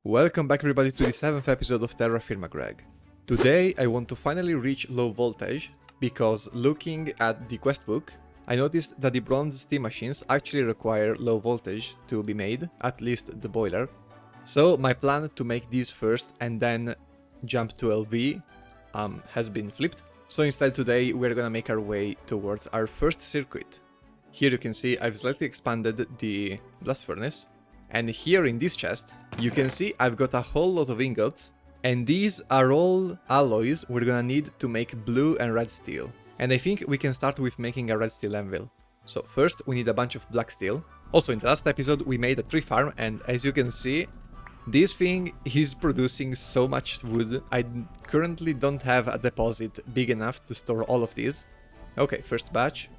Welcome back everybody to the 7th episode of TerraFirmaGreg. Today I want to finally reach low voltage, because looking at the quest book, I noticed that the bronze steam machines actually require low voltage to be made, at least the boiler. So my plan to make these first and then jump to LV has been flipped. So instead today we're gonna make our way towards our first circuit. Here you can see I've slightly expanded the blast furnace. And here in this chest, you can see I've got a whole lot of ingots, and these are all alloys we're gonna need to make blue and red steel. And I think we can start with making a red steel anvil. So first we need a bunch of black steel. Also in the last episode we made a tree farm, and as you can see, this thing is producing so much wood. I currently don't have a deposit big enough to store all of these. Okay, first batch.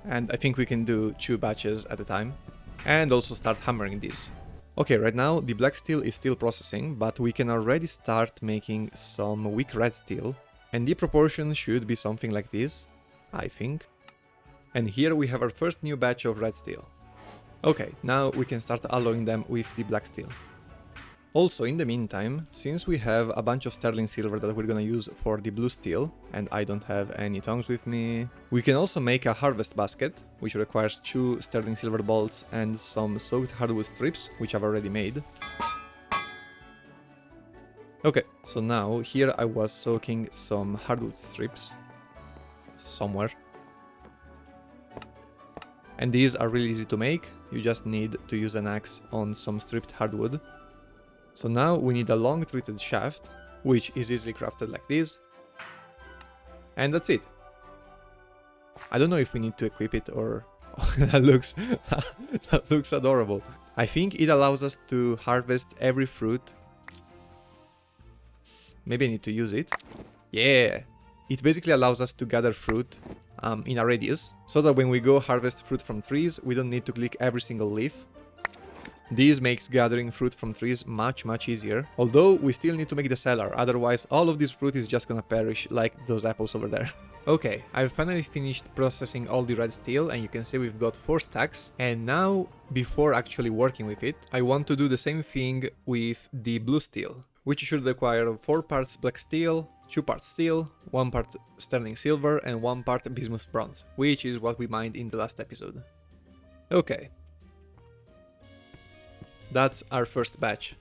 And I think we can do 2 batches at a time. And also start hammering these. Okay, right now the black steel is still processing, but we can already start making some weak red steel. And the proportion should be something like this, I think. And here we have our first new batch of red steel. Okay, now we can start alloying them with the black steel. Also, in the meantime, since we have a bunch of sterling silver that we're gonna use for the blue steel, and I don't have any tongs with me, we can also make a harvest basket, which requires 2 sterling silver bolts and some soaked hardwood strips, which I've already made. Okay, so now here I was soaking some hardwood strips somewhere. And these are really easy to make, you just need to use an axe on some stripped hardwood. So now we need a long treated shaft, which is easily crafted like this. And that's it. I don't know if we need to equip it or... that looks adorable. I think it allows us to harvest every fruit. Maybe I need to use it. Yeah! It basically allows us to gather fruit in a radius, so that when we go harvest fruit from trees, we don't need to click every single leaf. This makes gathering fruit from trees much easier, although we still need to make the cellar, otherwise all of this fruit is just gonna perish like those apples over there. Okay, I've finally finished processing all the red steel, and you can see we've got 4 stacks, and now, before actually working with it, I want to do the same thing with the blue steel, which should require 4 parts black steel, 2 parts steel, 1 part sterling silver, and 1 part bismuth bronze, which is what we mined in the last episode. Okay. That's our first batch.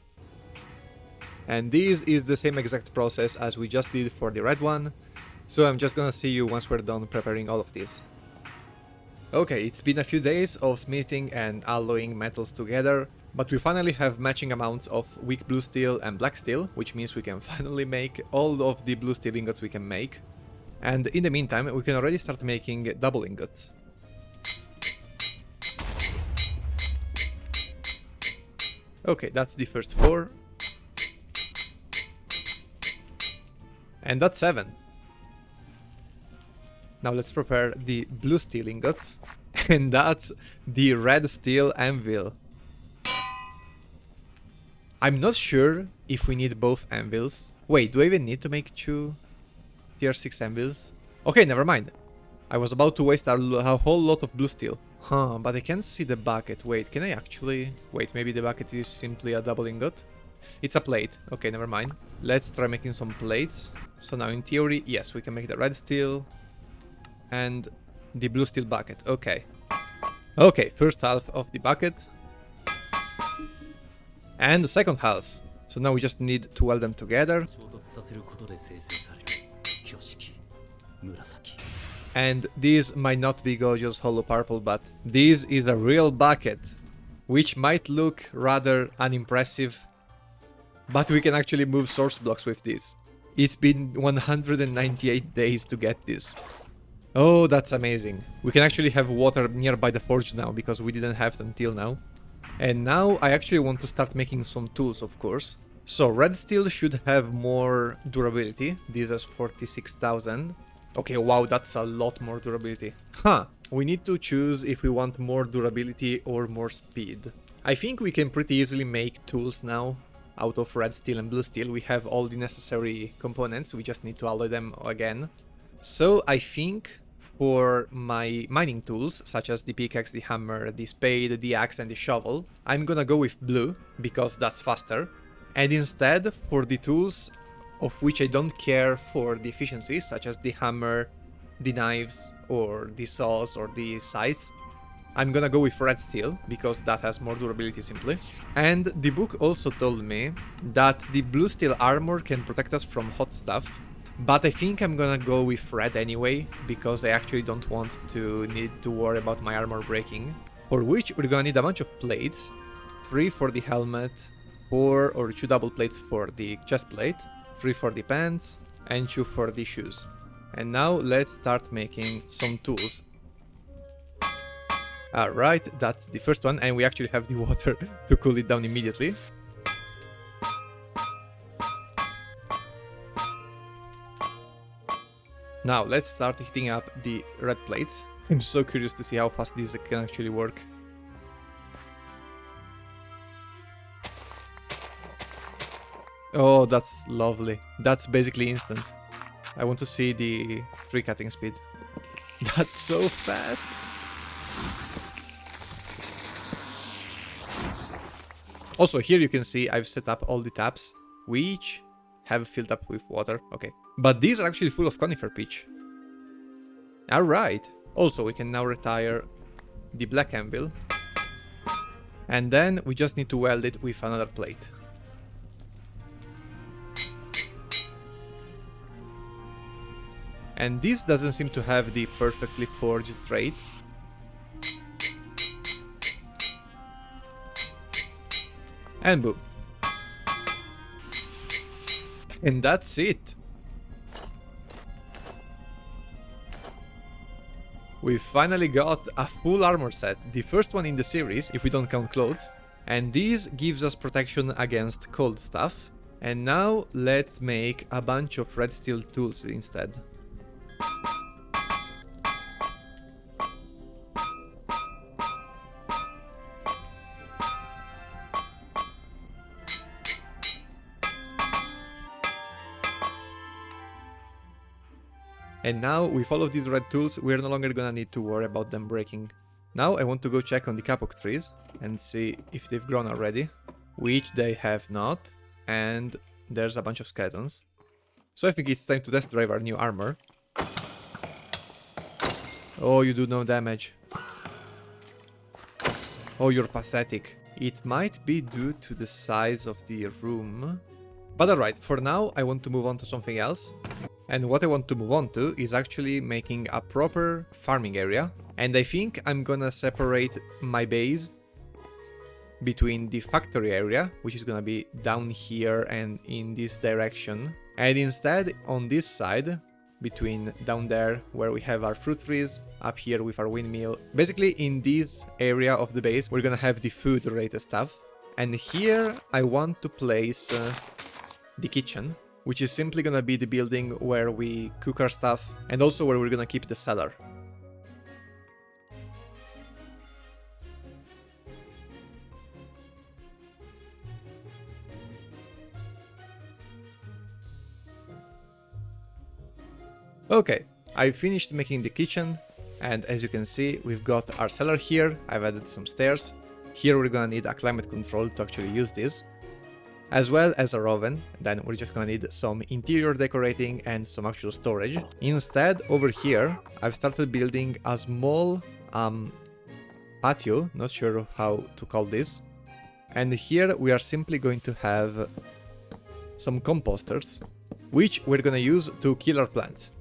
And this is the same exact process as we just did for the red one, so I'm just gonna see you once we're done preparing all of this. Okay, it's been a few days of smithing and alloying metals together, but we finally have matching amounts of weak blue steel and black steel, which means we can finally make all of the blue steel ingots we can make. And in the meantime, we can already start making double ingots. Okay, that's the first 4. And that's 7. Now let's prepare the blue steel ingots. And that's the red steel anvil. I'm not sure if we need both anvils. Wait, do I even need to make 2 tier 6 anvils? Okay, never mind. I was about to waste a whole lot of blue steel. Huh, but I can't see the bucket. Wait, can I actually... Wait, maybe the bucket is simply a double ingot? It's a plate. Okay, never mind. Let's try making some plates. So now in theory, yes, we can make the red steel and the blue steel bucket. Okay. Okay, first half of the bucket. And the second half. So now we just need to weld them together. And this might not be gorgeous hollow purple, but this is a real bucket, which might look rather unimpressive, but we can actually move source blocks with this. It's been 198 days to get this. Oh, that's amazing. We can actually have water nearby the forge now, because we didn't have it until now. And now I actually want to start making some tools, of course. So red steel should have more durability. This has 46,000. Okay, wow, that's a lot more durability. Huh, we need to choose if we want more durability or more speed. I think we can pretty easily make tools now out of red steel and blue steel. We have all the necessary components, we just need to alloy them again. So I think for my mining tools, such as the pickaxe, the hammer, the spade, the axe and the shovel, I'm gonna go with blue, because that's faster. And instead, for the tools of which I don't care for the efficiency, such as the hammer, the knives, or the saws, or the scythes, I'm gonna go with red steel, because that has more durability simply. And the book also told me that the blue steel armor can protect us from hot stuff, but I think I'm gonna go with red anyway, because I actually don't want to need to worry about my armor breaking. For which we're gonna need a bunch of plates, 3 for the helmet, 4 or 2 double plates for the chest plate, 3 for the pants, and 2 for the shoes. And now let's start making some tools. Alright, that's the first one, and we actually have the water to cool it down immediately. Now let's start heating up the red plates. I'm so curious to see how fast these can actually work. Oh, that's lovely. That's basically instant. I want to see the tree cutting speed. That's so fast. Also, here you can see I've set up all the taps, which have filled up with water. Okay. But these are actually full of conifer pitch. Alright. Also, we can now retire the black anvil. And then we just need to weld it with another plate. And this doesn't seem to have the perfectly forged trait. And boom. And that's it. We finally got a full armor set, the first one in the series, if we don't count clothes. And this gives us protection against cold stuff. And now let's make a bunch of red steel tools instead. And now, with all of these red tools, we're no longer gonna need to worry about them breaking. Now I want to go check on the kapok trees and see if they've grown already, which they have not, and there's a bunch of skeletons. So I think it's time to test drive our new armor. Oh, you do no damage. Oh, you're pathetic. It might be due to the size of the room. But alright, for now I want to move on to something else. And what I want to move on to is actually making a proper farming area. And I think I'm gonna separate my base between the factory area, which is gonna be down here and in this direction. And instead, on this side, between down there where we have our fruit trees, up here with our windmill. Basically, in this area of the base, we're gonna have the food-related stuff. And here, I want to place the kitchen, which is simply gonna be the building where we cook our stuff, and also where we're gonna keep the cellar. Okay, I finished making the kitchen, and as you can see, we've got our cellar here. I've added some stairs. Here we're gonna need a climate control to actually use this, as well as a oven. Then we're just gonna need some interior decorating and some actual storage. Instead, over here, I've started building a small patio, not sure how to call this. And here we are simply going to have some composters, which we're gonna use to kill our plants.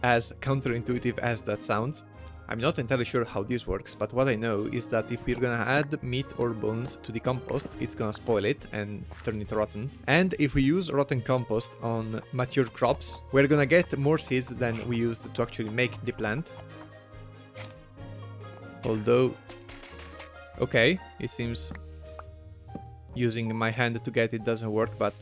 As counterintuitive as that sounds, I'm not entirely sure how this works, but what I know is that if we're gonna add meat or bones to the compost, it's gonna spoil it and turn it rotten. And if we use rotten compost on mature crops, we're gonna get more seeds than we used to actually make the plant. Although, okay, it seems using my hand to get it doesn't work, but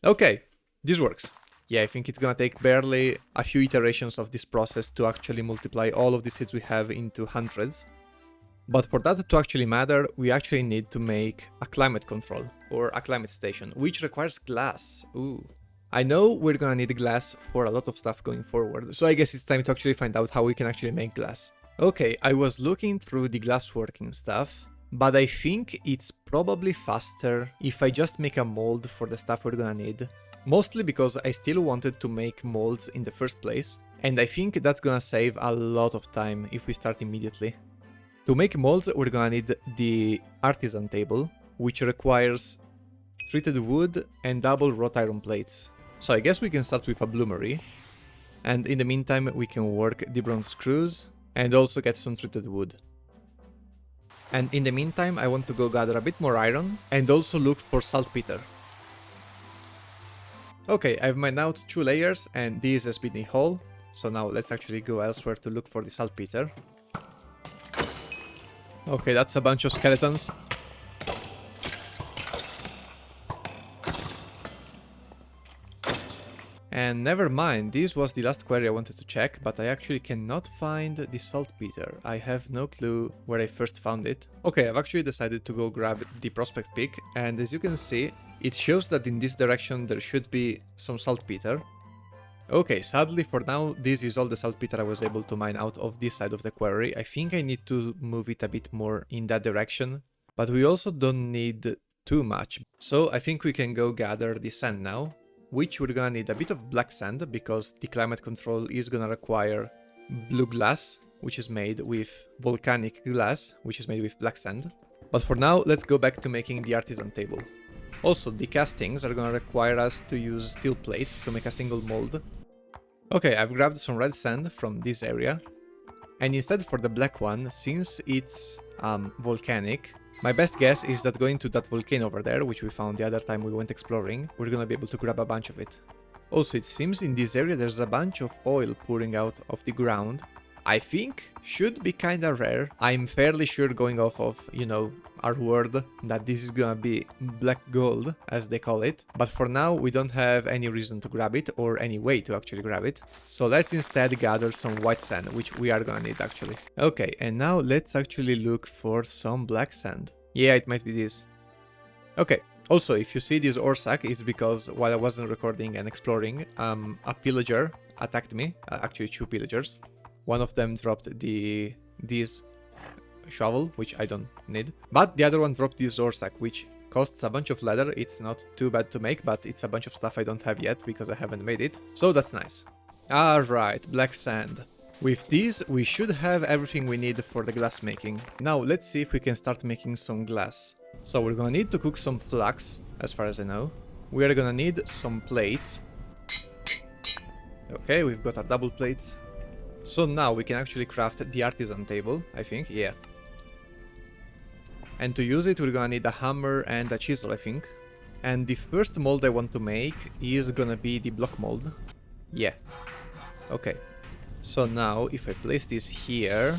okay, this works. Yeah, I think it's gonna take barely a few iterations of this process to actually multiply all of the seeds we have into hundreds. But for that to actually matter, we actually need to make a climate control, or a climate station, which requires glass. Ooh. I know we're gonna need glass for a lot of stuff going forward, so I guess it's time to actually find out how we can actually make glass. Okay, I was looking through the glassworking stuff, but I think it's probably faster if I just make a mold for the stuff we're gonna need. Mostly because I still wanted to make molds in the first place, and I think that's gonna save a lot of time if we start immediately. To make molds, we're gonna need the Artisan table, which requires treated wood and double wrought iron plates. So I guess we can start with a bloomery, and in the meantime we can work the bronze screws and also get some treated wood. And in the meantime I want to go gather a bit more iron and also look for saltpeter. Okay, I've mined out 2 layers and this has been a hole, so now let's actually go elsewhere to look for the saltpeter. Okay, that's a bunch of skeletons. And never mind, this was the last quarry I wanted to check, but I actually cannot find the saltpeter. I have no clue where I first found it. Okay, I've actually decided to go grab the prospect pick, and as you can see, it shows that in this direction there should be some saltpeter. Okay, sadly for now, this is all the saltpeter I was able to mine out of this side of the quarry. I think I need to move it a bit more in that direction, but we also don't need too much. So I think we can go gather the sand now, which we're gonna need a bit of black sand because the climate control is gonna require blue glass, which is made with volcanic glass, which is made with black sand. But for now, let's go back to making the artisan table. Also, the castings are gonna require us to use steel plates to make a single mold. Okay, I've grabbed some red sand from this area, and instead for the black one, since it's volcanic, my best guess is that going to that volcano over there, which we found the other time we went exploring, we're gonna be able to grab a bunch of it. Also, it seems in this area there's a bunch of oil pouring out of the ground. I think should be kinda rare. I'm fairly sure, going off of, you know, our word, that this is gonna be black gold, as they call it. But for now, we don't have any reason to grab it, or any way to actually grab it. So let's instead gather some white sand, which we are gonna need actually. Okay, and now let's actually look for some black sand. Yeah, it might be this. Okay. Also, if you see this ore sack, it's because while I wasn't recording and exploring, a pillager attacked me. Actually, 2 pillagers. One of them dropped this shovel, which I don't need. But the other one dropped this ore sack, which costs a bunch of leather. It's not too bad to make, but it's a bunch of stuff I don't have yet because I haven't made it. So that's nice. Alright, black sand. With these, we should have everything we need for the glass making. Now, let's see if we can start making some glass. So we're gonna need to cook some flax, as far as I know. We are gonna need some plates. Okay, we've got our double plates. So now we can actually craft the artisan table, I think, yeah. And to use it, we're gonna need a hammer and a chisel, I think. And the first mold I want to make is gonna be the block mold. Yeah. Okay. So now, if I place this here,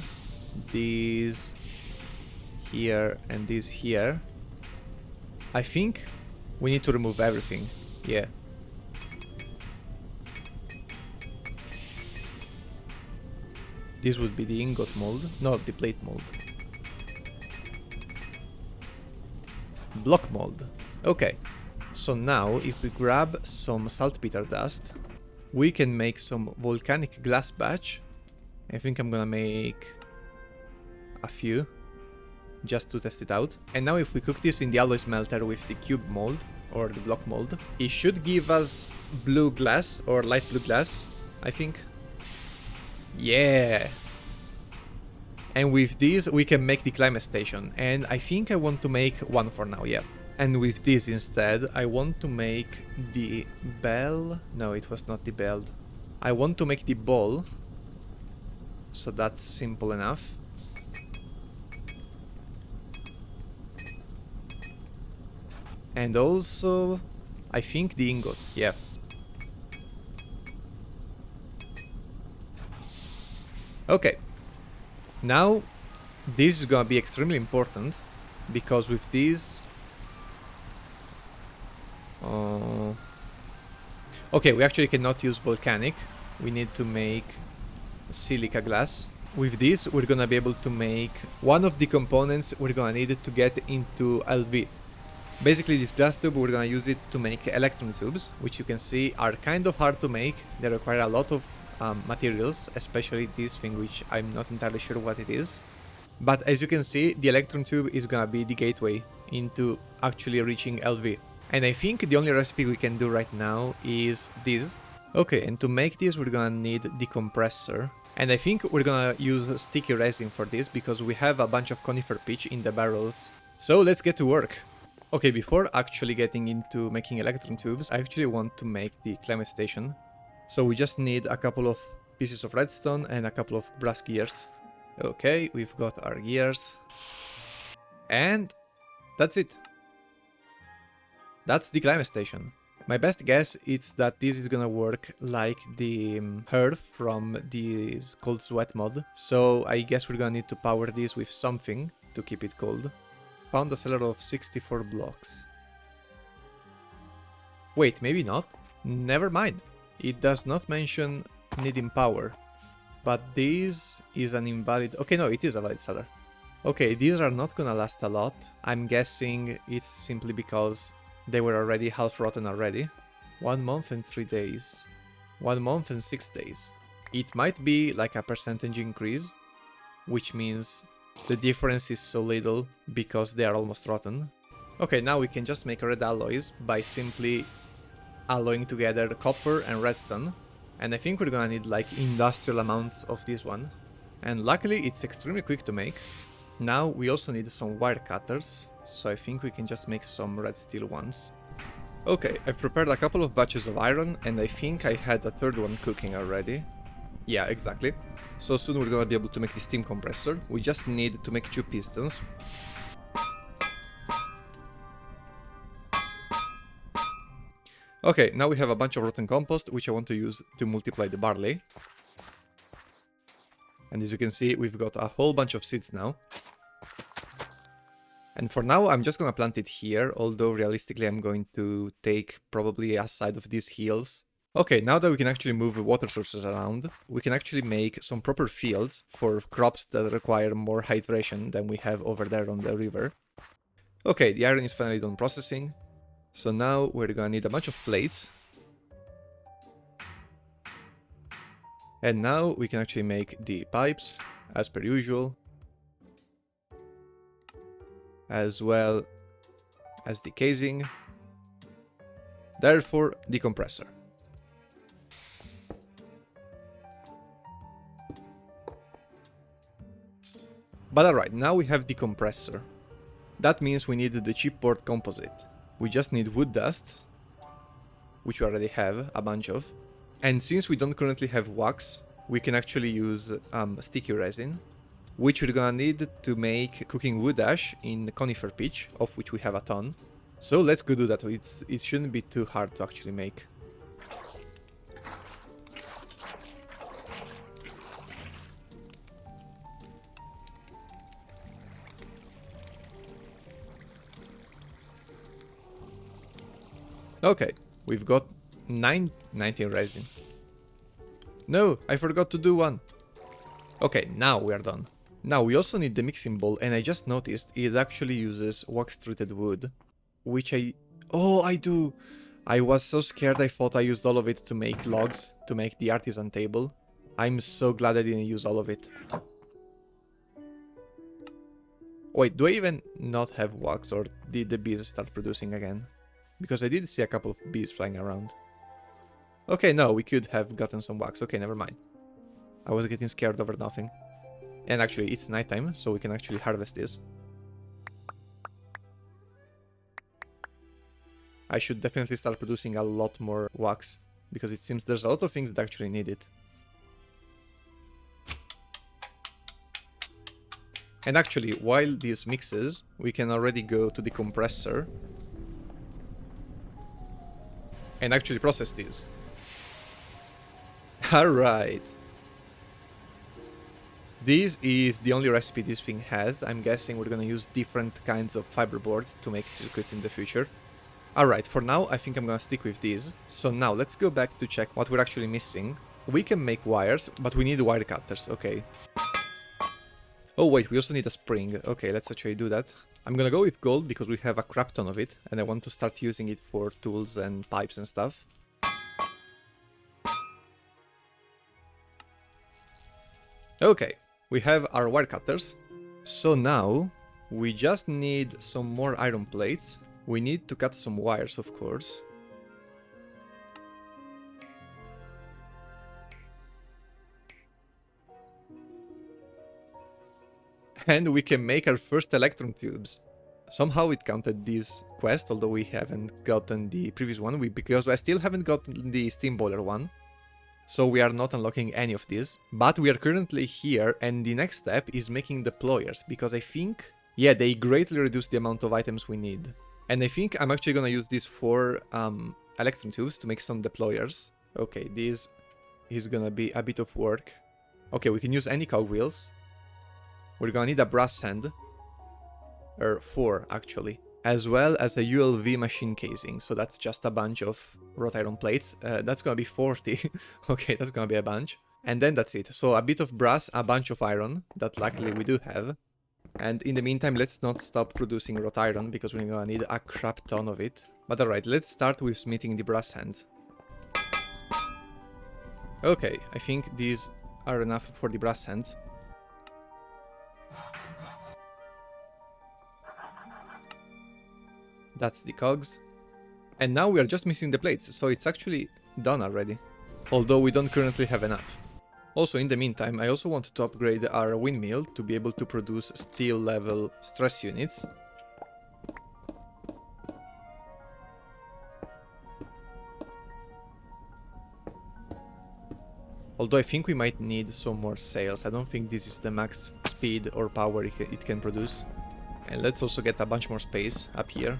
these here, and this here, I think we need to remove everything. Yeah. This would be the ingot mold, no, the plate mold. Block mold. Okay, so now if we grab some saltpeter dust, we can make some volcanic glass batch. I think I'm gonna make a few, just to test it out. And now if we cook this in the alloy smelter with the cube mold, or the block mold, it should give us blue glass, or light blue glass, I think. Yeah! And with this we can make the climate station, and I think I want to make one for now, yeah. And with this instead, I want to make the bell. No, it was not the bell. I want to make the ball. So that's simple enough. And also, I think the ingot, yeah. Okay. Now, this is gonna be extremely important, because with this... Okay, we actually cannot use volcanic. We need to make silica glass. With this, we're gonna be able to make one of the components we're gonna need to get into LV. Basically, this glass tube, we're gonna use it to make electron tubes, which you can see are kind of hard to make. They require a lot of materials, especially this thing which I'm not entirely sure what it is. But as you can see, the electron tube is gonna be the gateway into actually reaching LV. And I think the only recipe we can do right now is this. Okay, and to make this we're gonna need the compressor. And I think we're gonna use sticky resin for this because we have a bunch of conifer pitch in the barrels. So let's get to work. Okay, before actually getting into making electron tubes, I actually want to make the climate station. So we just need a couple of pieces of redstone and a couple of brass gears. Okay, we've got our gears. And that's it. That's the climate station. My best guess is that this is gonna work like the hearth from the cold sweat mod. So I guess we're gonna need to power this with something to keep it cold. Found a cellar of 64 blocks. Wait, maybe not? Never mind. It does not mention needing power. But this is an invalid... Okay, no, it is a valid cellar. Okay, these are not gonna last a lot. I'm guessing it's simply because they were already half rotten already. 1 month and 3 days. 1 month and 6 days. It might be like a percentage increase, which means the difference is so little because they are almost rotten. Okay, now we can just make red alloys by simply alloying together copper and redstone. And I think we're gonna need like industrial amounts of this one. And luckily it's extremely quick to make. Now we also need some wire cutters, so I think we can just make some red steel ones. Okay, I've prepared a couple of batches of iron and I think I had a third one cooking already. Yeah, exactly. So soon we're gonna be able to make the steam compressor. We just need to make 2 pistons. Okay, now we have a bunch of rotten compost, which I want to use to multiply the barley. And as you can see, we've got a whole bunch of seeds now. And for now, I'm just gonna plant it here, although realistically I'm going to take probably a side of these hills. Okay, now that we can actually move the water sources around, we can actually make some proper fields for crops that require more hydration than we have over there on the river. Okay, the iron is finally done processing. So now we're gonna need a bunch of plates. And now we can actually make the pipes, as per usual. As well as the casing. Therefore, the compressor. But alright, now we have the compressor. That means we need the chipboard composite. We just need wood dusts, which we already have a bunch of. And since we don't currently have wax, we can actually use sticky resin, which we're gonna need to make cooking wood ash in conifer pitch, of which we have a ton. So let's go do that. It shouldn't be too hard to actually make. Okay, we've got 19 resin. No, I forgot to do one. Okay, now we are done. Now we also need the mixing bowl, and I just noticed it actually uses wax-treated wood, which Oh, I do! I was so scared I thought I used all of it to make logs, to make the artisan table. I'm so glad I didn't use all of it. Wait, do I even not have wax, or did the bees start producing again? Because I did see a couple of bees flying around. Okay, no, we could have gotten some wax. Okay, never mind. I was getting scared over nothing. And actually, it's nighttime, so we can actually harvest this. I should definitely start producing a lot more wax, because it seems there's a lot of things that actually need it. And actually, while this mixes, we can already go to the compressor and actually process these. Alright. This is the only recipe this thing has. I'm guessing we're gonna use different kinds of fiberboards to make circuits in the future. Alright, for now I think I'm gonna stick with these. So now let's go back to check what we're actually missing. We can make wires, but we need wire cutters, okay. Oh wait, we also need a spring. Okay, let's actually do that. I'm gonna go with gold because we have a crap ton of it, and I want to start using it for tools and pipes and stuff. Okay, we have our wire cutters. So now we just need some more iron plates. We need to cut some wires, of course. And we can make our first electron tubes. Somehow it counted this quest, although we haven't gotten the previous one, because I still haven't gotten the steam boiler one. So we are not unlocking any of these. But we are currently here, and the next step is making deployers, because I think, yeah, they greatly reduce the amount of items we need. And I think I'm actually gonna use these 4 electron tubes to make some deployers. Okay, this is gonna be a bit of work. Okay, we can use any cogwheels. We're gonna need a brass hand. Or 4 actually, as well as a ULV machine casing, so that's just a bunch of wrought iron plates. That's gonna be 40. Okay, that's gonna be a bunch. And then that's it. So a bit of brass, a bunch of iron, that luckily we do have. And in the meantime, let's not stop producing wrought iron, because we're gonna need a crap ton of it. But alright, let's start with smithing the brass hands. Okay, I think these are enough for the brass hands. That's the cogs. And now we are just missing the plates, so it's actually done already. Although we don't currently have enough. Also, in the meantime, I also wanted to upgrade our windmill to be able to produce steel level stress units. Although I think we might need some more sails. I don't think this is the max speed or power it can produce. And let's also get a bunch more space up here.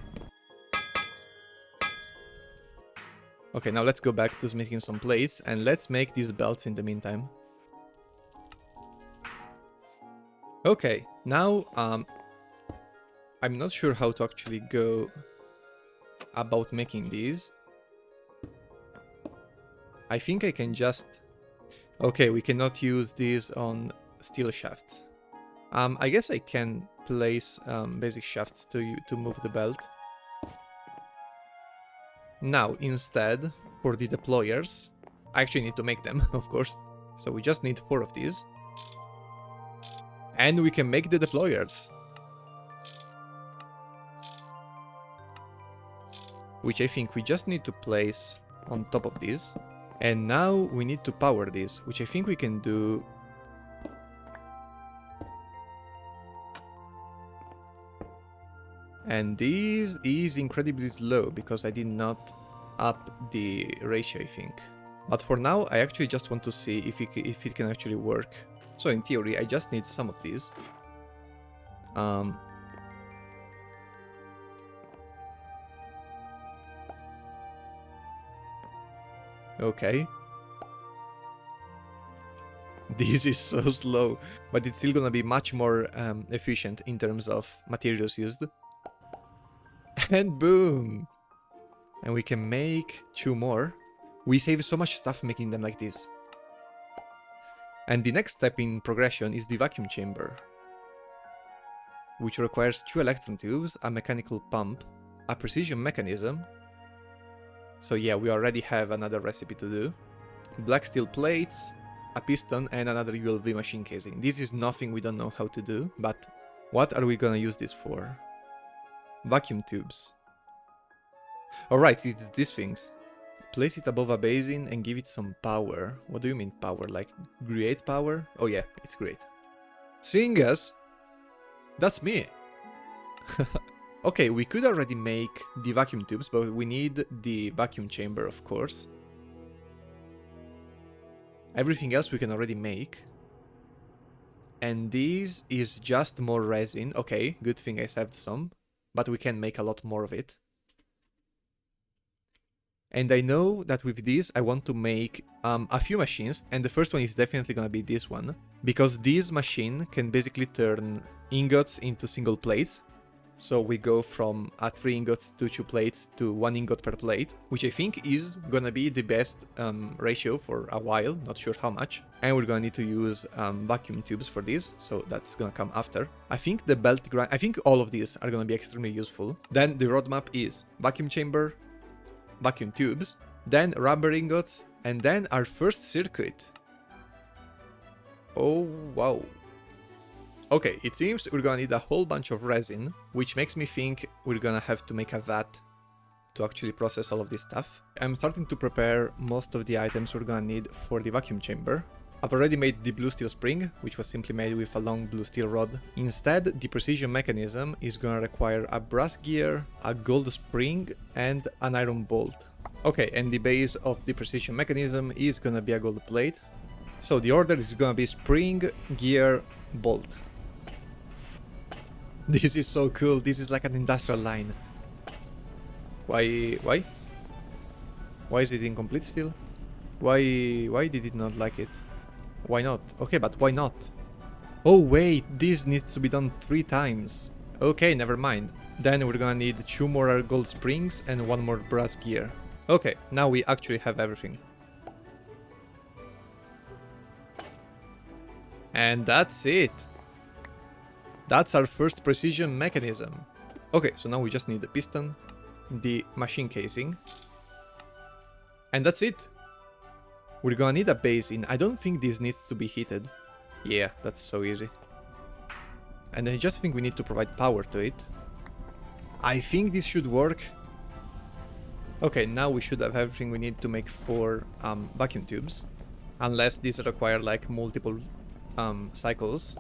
Okay, now let's go back to making some plates, and let's make these belts in the meantime. Okay, now, I'm not sure how to actually go about making these. I think I can just... Okay, we cannot use these on steel shafts. I guess I can place basic shafts to move the belt. Now, instead, for the deployers, I actually need to make them, of course. So we just need 4 of these. And we can make the deployers. Which I think we just need to place on top of these. And now we need to power these, which I think we can do... And this is incredibly slow, because I did not up the ratio, I think. But for now, I actually just want to see if it can actually work. So in theory, I just need some of these. Okay. This is so slow, but it's still gonna be much more efficient in terms of materials used. And boom! And we can make 2 more. We save so much stuff making them like this. And the next step in progression is the vacuum chamber, which requires 2 electron tubes, a mechanical pump, a precision mechanism. So yeah, we already have another recipe to do. Black steel plates, a piston, and another ULV machine casing. This is nothing we don't know how to do, but what are we gonna use this for? Vacuum tubes. Alright, it's these things. Place it above a basin and give it some power. What do you mean power? Like create power? Oh yeah, it's great. Seeing us? That's me. Okay, we could already make the vacuum tubes, but we need the vacuum chamber, of course. Everything else we can already make. And this is just more resin. Okay, good thing I saved some. But we can make a lot more of it. And I know that with this I want to make a few machines, and the first one is definitely gonna be this one, because this machine can basically turn ingots into single plates. So we go from 3 ingots to 2 plates to 1 ingot per plate, which I think is gonna be the best ratio for a while, not sure how much. And we're gonna need to use vacuum tubes for this, so that's gonna come after. I think the belt grind, I think all of these are gonna be extremely useful. Then the roadmap is vacuum chamber, vacuum tubes, then rubber ingots, and then our first circuit. Oh, wow. Okay, it seems we're gonna need a whole bunch of resin, which makes me think we're gonna have to make a vat to actually process all of this stuff. I'm starting to prepare most of the items we're gonna need for the vacuum chamber. I've already made the blue steel spring, which was simply made with a long blue steel rod. Instead, the precision mechanism is gonna require a brass gear, a gold spring, and an iron bolt. Okay, and the base of the precision mechanism is gonna be a gold plate. So the order is gonna be spring, gear, bolt. This is so cool, this is like an industrial line. Why? Why is it incomplete still? Why did it not like it? Why not? Okay, but why not? Oh wait, this needs to be done 3 times. Okay, never mind. Then we're gonna need 2 more gold springs and 1 more brass gear. Okay, now we actually have everything. And that's it. That's our first precision mechanism. Okay, so now we just need the piston, the machine casing, and that's it. We're gonna need a basin. I don't think this needs to be heated. Yeah, that's so easy. And I just think we need to provide power to it. I think this should work. Okay, now we should have everything we need to make 4 vacuum tubes. Unless these require like multiple cycles.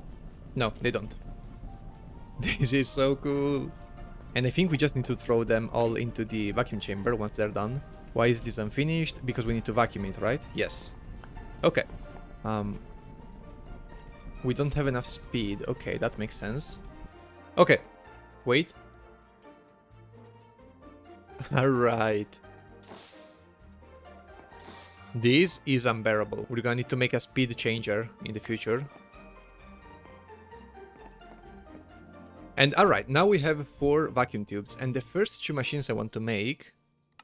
No, they don't. This is so cool. And I think we just need to throw them all into the vacuum chamber once they're done. Why is this unfinished? Because we need to vacuum it, right? Yes. Okay. We don't have enough speed. Okay, that makes sense. Okay. Wait. Alright. This is unbearable. We're gonna need to make a speed changer in the future. And alright, now we have 4 vacuum tubes, and the first 2 machines I want to make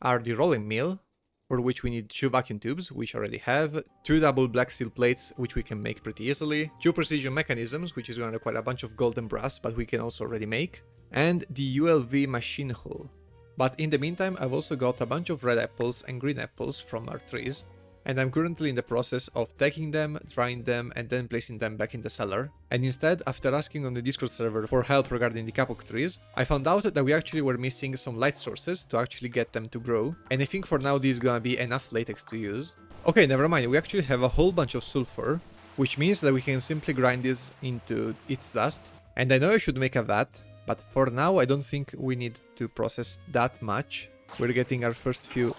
are the rolling mill, for which we need 2 vacuum tubes, which I already have, 2 double black steel plates, which we can make pretty easily, 2 precision mechanisms, which is going to require a bunch of gold and brass, but we can also already make, and the ULV machine hull. But in the meantime, I've also got a bunch of red apples and green apples from our trees, and I'm currently in the process of taking them, drying them, and then placing them back in the cellar. And instead, after asking on the Discord server for help regarding the kapok trees, I found out that we actually were missing some light sources to actually get them to grow, and I think for now this is gonna be enough latex to use. Okay, never mind, we actually have a whole bunch of sulfur, which means that we can simply grind this into its dust. And I know I should make a vat, but for now I don't think we need to process that much. We're getting our first few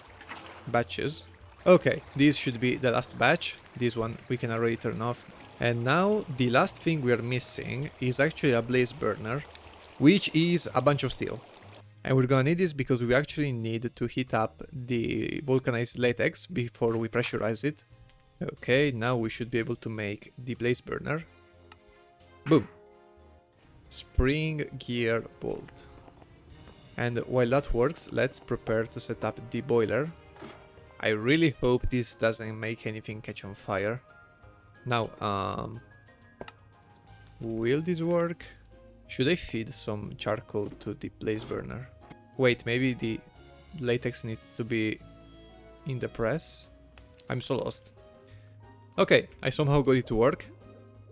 batches. Okay, this should be the last batch. This one we can already turn off. And now the last thing we are missing is actually a blaze burner, which is a bunch of steel. And we're gonna need this because we actually need to heat up the vulcanized latex before we pressurize it. Okay, now we should be able to make the blaze burner. Boom. Spring gear bolt. And while that works, let's prepare to set up the boiler. I really hope this doesn't make anything catch on fire. Now, will this work? Should I feed some charcoal to the blaze burner? Wait, maybe the latex needs to be in the press? I'm so lost. Okay, I somehow got it to work.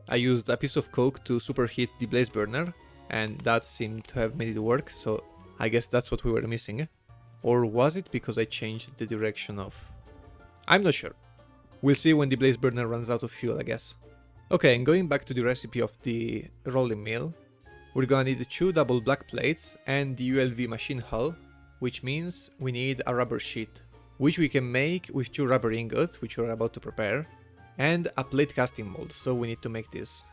I used a piece of coke to superheat the blaze burner, and that seemed to have made it work, so I guess that's what we were missing. Or was it because I changed the direction of... I'm not sure. We'll see when the blaze burner runs out of fuel, I guess. Okay, and going back to the recipe of the rolling mill, we're gonna need 2 double black plates and the ULV machine hull, which means we need a rubber sheet, which we can make with 2 rubber ingots, which we're about to prepare, and a plate casting mold, so we need to make this.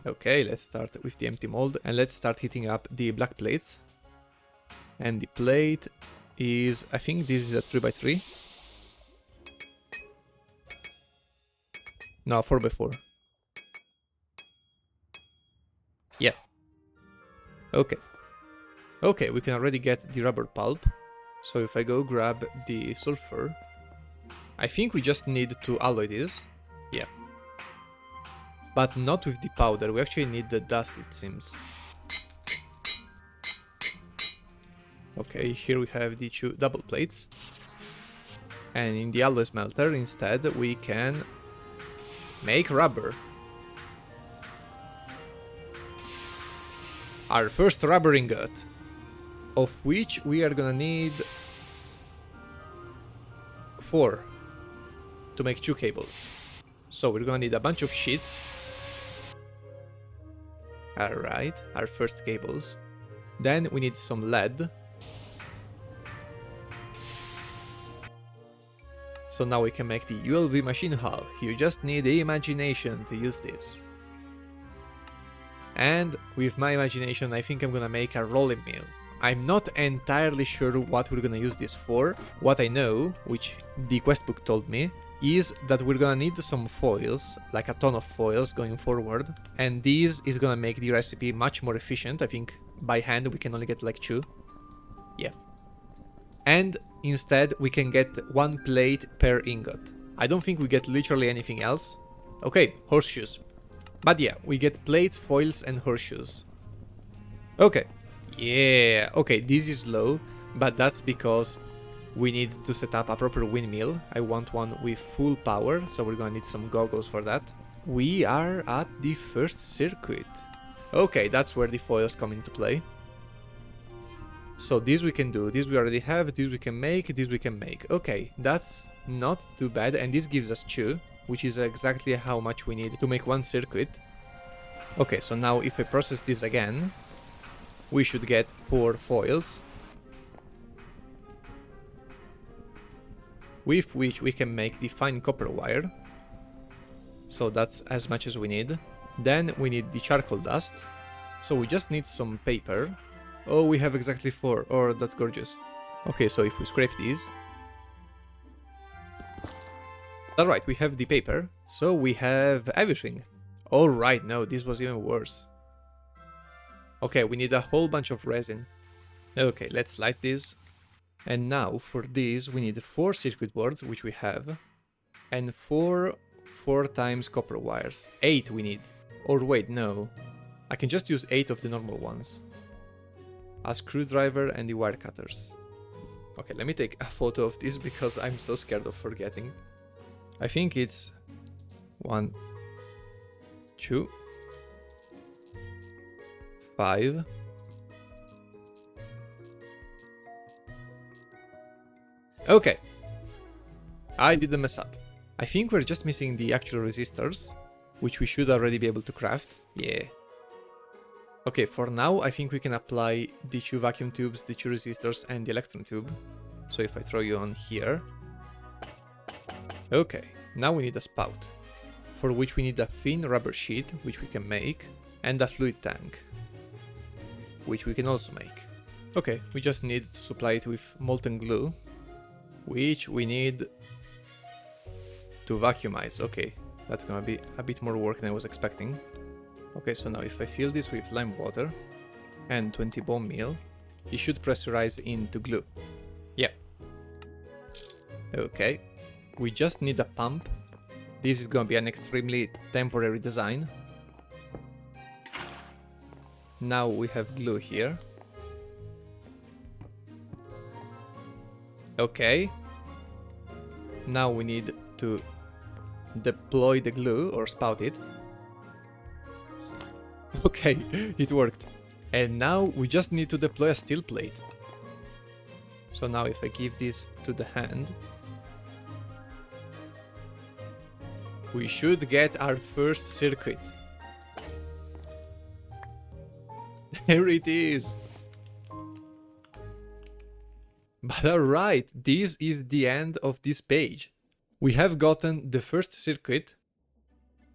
Okay, let's start with the empty mold and let's start heating up the black plates. And the plate is, I think this is a 3x3. No, 4x4. Yeah. Okay. Okay, we can already get the rubber pulp. So if I go grab the sulfur, I think we just need to alloy this. Yeah. But not with the powder, we actually need the dust, it seems. Okay, here we have the 2 double plates. And in the alloy smelter, instead, we can make rubber. Our first rubber ingot, of which we are gonna need 4 to make 2 cables. So we're gonna need a bunch of sheets. Alright, our first cables. Then we need some lead. So now we can make the ULV machine hull. You just need the imagination to use this. And with my imagination, I think I'm gonna make a rolling mill. I'm not entirely sure what we're gonna use this for. What I know, which the quest book told me, is that we're gonna need some foils, like a ton of foils going forward, and this is gonna make the recipe much more efficient. I think by hand we can only get like 2. Yeah. And instead we can get 1 plate per ingot. I don't think we get literally anything else. Okay, horseshoes. But yeah, we get plates, foils and horseshoes. Okay. Yeah, okay, this is low, but that's because we need to set up a proper windmill. I want one with full power, so we're gonna need some goggles for that. We are at the first circuit. Okay, that's where the foils come into play. So this we can do, this we already have, this we can make, this we can make. Okay, that's not too bad, and this gives us 2, which is exactly how much we need to make 1 circuit. Okay, so now if I process this again, we should get 4 foils, with which we can make the fine copper wire. So that's as much as we need. Then we need the charcoal dust, so we just need some paper. Oh, we have exactly 4, oh, that's gorgeous. Okay, so if we scrape these... Alright, we have the paper, so we have everything. Alright, no, this was even worse. Okay, we need a whole bunch of resin. Okay, let's light this. And now, for this, we need 4 circuit boards, which we have, and 4 times copper wires. 8 we need. Or wait, no. I can just use 8 of the normal ones. A screwdriver and the wire cutters. Okay, let me take a photo of this because I'm so scared of forgetting. I think it's 1, 2, 5. Okay. I didn't mess up. I think we're just missing the actual resistors, which we should already be able to craft. Yeah. Okay, for now I think we can apply the 2 vacuum tubes, the 2 resistors and the electron tube. So if I throw you on here... Okay, now we need a spout, for which we need a thin rubber sheet, which we can make, and a fluid tank, which we can also make. Okay, we just need to supply it with molten glue, which we need to vacuumize. Okay, that's gonna be a bit more work than I was expecting. Okay, so now if I fill this with lime water and 20 bone meal, it should pressurize into glue. Yeah. Okay, we just need a pump. This is gonna be an extremely temporary design. Now we have glue here. Okay. Now we need to deploy the glue or spout it. Okay, it worked. And now we just need to deploy a steel plate. So now if I give this to the hand, we should get our first circuit. There it is. But alright, this is the end of this page. We have gotten the first circuit,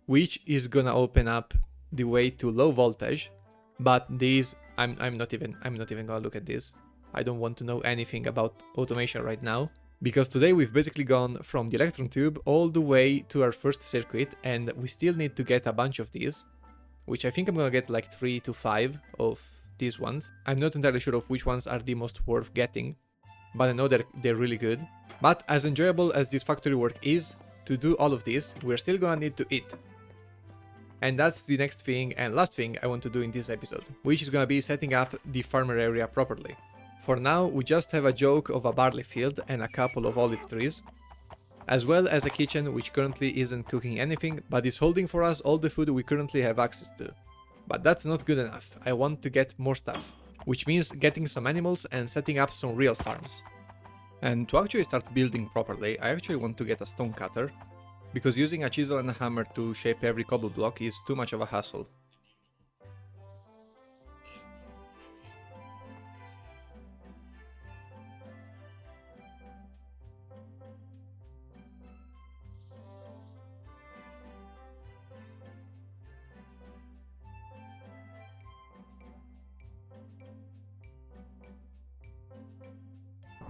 which is gonna open up the way to low voltage, but these I'm not even gonna look at this. I don't want to know anything about automation right now, because today we've basically gone from the electron tube all the way to our first circuit, and we still need to get a bunch of these, which I think I'm gonna get like 3 to 5 of these ones. I'm not entirely sure of which ones are the most worth getting, but I know they're really good. But as enjoyable as this factory work is, to do all of this, we're still gonna need to eat. And that's the next thing and last thing I want to do in this episode, which is gonna be setting up the farmer area properly. For now, we just have a joke of a barley field and a couple of olive trees, as well as a kitchen which currently isn't cooking anything, but is holding for us all the food we currently have access to. But that's not good enough, I want to get more stuff, which means getting some animals and setting up some real farms. And to actually start building properly, I actually want to get a stone cutter, because using a chisel and a hammer to shape every cobble block is too much of a hassle.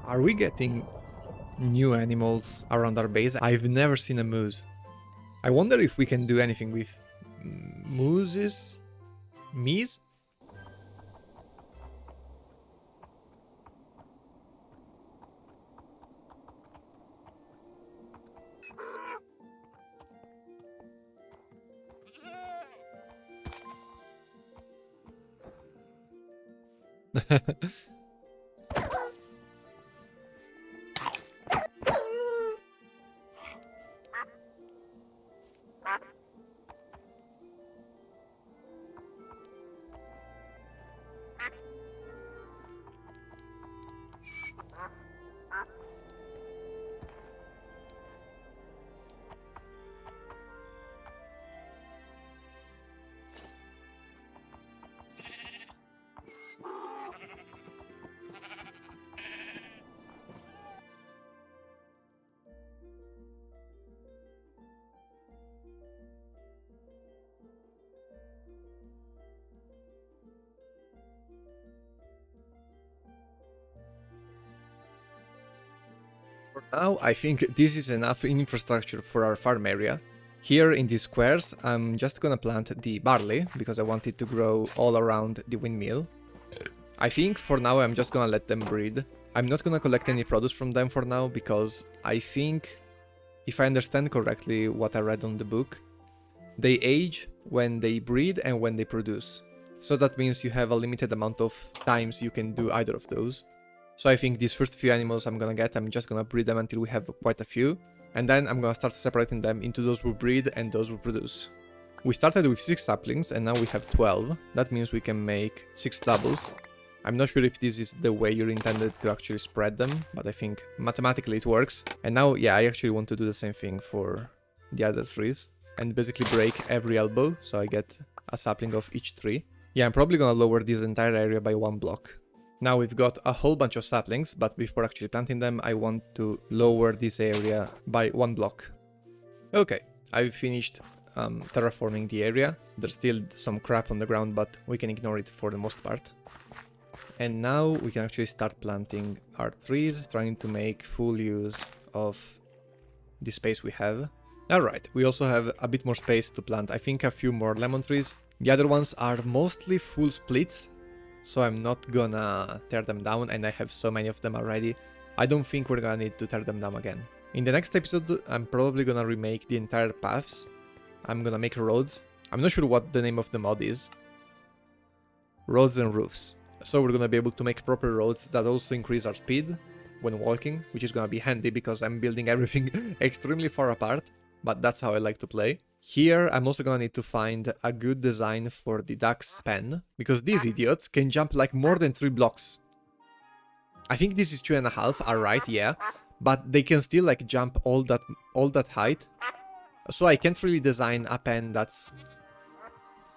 Are we getting new animals around our base? I've never seen a moose. I wonder if we can do anything with mooses? Mees? For now, I think this is enough infrastructure for our farm area. Here in these squares, I'm just gonna plant the barley, because I want it to grow all around the windmill. I think for now I'm just gonna let them breed. I'm not gonna collect any produce from them for now, because I think, if I understand correctly what I read on the book, they age when they breed and when they produce. So that means you have a limited amount of times you can do either of those. So I think these first few animals I'm just gonna breed them until we have quite a few, and then I'm gonna start separating them into those who breed and those who produce. We started with 6 saplings and now we have 12, that means we can make 6 doubles. I'm not sure if this is the way you're intended to actually spread them, but I think mathematically it works. And now, yeah, I actually want to do the same thing for the other trees, and basically break every elbow, so I get a sapling of each tree. Yeah, I'm probably gonna lower this entire area by 1 block. Now we've got a whole bunch of saplings, but before actually planting them, I want to lower this area by 1 block. Okay, I've finished terraforming the area. There's still some crap on the ground, but we can ignore it for the most part. And now we can actually start planting our trees, trying to make full use of the space we have. Alright, we also have a bit more space to plant, I think a few more lemon trees. The other ones are mostly full splits, so I'm not gonna tear them down, and I have so many of them already. I don't think we're gonna need to tear them down again. In the next episode, I'm probably gonna remake the entire paths. I'm gonna make roads. I'm not sure what the name of the mod is. Roads and roofs. So we're gonna be able to make proper roads that also increase our speed when walking, which is gonna be handy because I'm building everything extremely far apart, but that's how I like to play. Here, I'm also gonna need to find a good design for the duck's pen, because these idiots can jump like more than 3 blocks. I think this is 2.5, alright, yeah, but they can still like jump all that height. So I can't really design a pen that's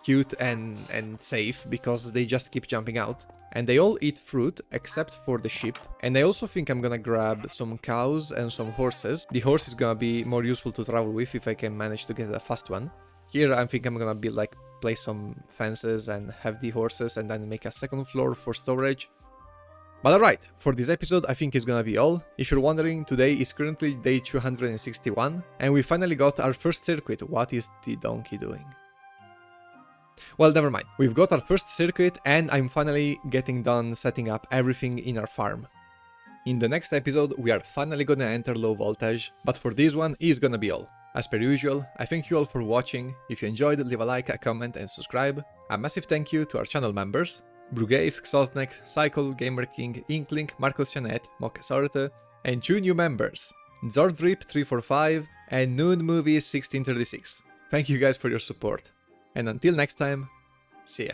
cute and safe, because they just keep jumping out. And they all eat fruit, except for the sheep. And I also think I'm gonna grab some cows and some horses. The horse is gonna be more useful to travel with if I can manage to get a fast one. Here I think I'm gonna place some fences and have the horses, and then make a second floor for storage. But alright, for this episode I think it's gonna be all. If you're wondering, today is currently day 261, and we finally got our first circuit. What is the donkey doing? Well, never mind. We've got our first circuit, and I'm finally getting done setting up everything in our farm. In the next episode, we are finally gonna enter low voltage, but for this one is gonna be all. As per usual, I thank you all for watching. If you enjoyed, leave a like, a comment and subscribe. A massive thank you to our channel members: Brugave, Xosnek, Cycle, Gamer King, Inkling, Marcos Janet, Mokesorte, and 2 new members: Zordrip345, and Noon Movie 1636. Thank you guys for your support. And until next time, see ya.